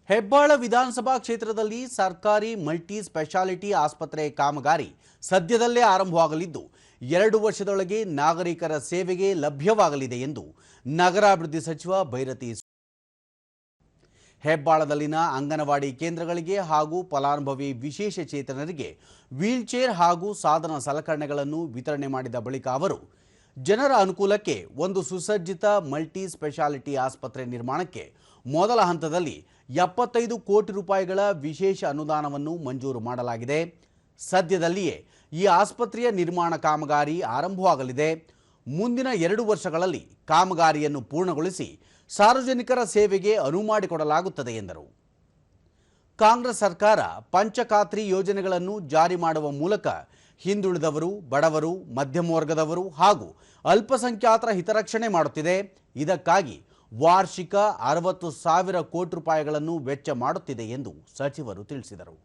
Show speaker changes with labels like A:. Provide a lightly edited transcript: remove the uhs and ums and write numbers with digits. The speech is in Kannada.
A: ಹೆಬ್ಬಾಳ ವಿಧಾನಸಭಾ ಕ್ಷೇತ್ರದಲ್ಲಿ ಸರ್ಕಾರಿ ಮಲ್ಟಿ ಸ್ಪೆಷಾಲಿಟಿ ಆಸ್ಪತ್ರೆ ಕಾಮಗಾರಿ ಸದ್ಯದಲ್ಲೇ ಆರಂಭವಾಗಲಿದ್ದು 2 ವರ್ಷದೊಳಗೆ ನಾಗರಿಕರ ಸೇವೆಗೆ ಲಭ್ಯವಾಗಲಿದೆ ಎಂದು ನಗರಾಭಿವೃದ್ಧಿ ಸಚಿವ ಭೈರತಿ ಹೆಬ್ಬಾಳದಲ್ಲಿನ ಅಂಗನವಾಡಿ ಕೇಂದ್ರಗಳಿಗೆ ಹಾಗೂ ಫಲಾನುಭವಿ ವಿಶೇಷ ಚೇತನರಿಗೆ ವೀಲ್ಚೇರ್ ಹಾಗೂ ಸಾಧನ ಸಲಕರಣೆಗಳನ್ನು ವಿತರಣೆ ಮಾಡಿದ ಬಳಿಕ ಅವರು ಜನರ ಅನುಕೂಲಕ್ಕೆ ಒಂದು ಸುಸಜ್ಜಿತ ಮಲ್ಟಿ ಸ್ಪೆಷಾಲಿಟಿ ಆಸ್ಪತ್ರೆ ನಿರ್ಮಾಣಕ್ಕೆ ಮೊದಲ ಹಂತದಲ್ಲಿ 75 ಕೋಟಿ ರೂಪಾಯಿಗಳ ವಿಶೇಷ ಅನುದಾನವನ್ನು ಮಂಜೂರು ಮಾಡಲಾಗಿದೆ. ಸದ್ಯದಲ್ಲಿಯೇ ಈ ಆಸ್ಪತ್ರೆಯ ನಿರ್ಮಾಣ ಕಾಮಗಾರಿ ಆರಂಭವಾಗಲಿದೆ. ಮುಂದಿನ 2 ವರ್ಷಗಳಲ್ಲಿ ಕಾಮಗಾರಿಯನ್ನು ಪೂರ್ಣಗೊಳಿಸಿ ಸಾರ್ವಜನಿಕರ ಸೇವೆಗೆ ಅನುವು ಮಾಡಿಕೊಡಲಾಗುತ್ತದೆ ಎಂದರು. ಕಾಂಗ್ರೆಸ್ ಸರ್ಕಾರ ಪಂಚಖಾತ್ರಿ ಯೋಜನೆಗಳನ್ನು ಜಾರಿ ಮಾಡುವ ಮೂಲಕ ಹಿಂದುಳಿದವರು, ಬಡವರು, ಮಧ್ಯಮ ವರ್ಗದವರು ಹಾಗೂ ಅಲ್ಪಸಂಖ್ಯಾತರ ಹಿತರಕ್ಷಣೆ ಮಾಡುತ್ತಿದೆ. ಇದಕ್ಕಾಗಿ ವಾರ್ಷಿಕ 60,000 ಕೋಟಿ ರೂಪಾಯಿಗಳನ್ನು ವೆಚ್ಚ ಮಾಡುತ್ತಿದೆ ಎಂದು ಸಚಿವರು ತಿಳಿಸಿದರು.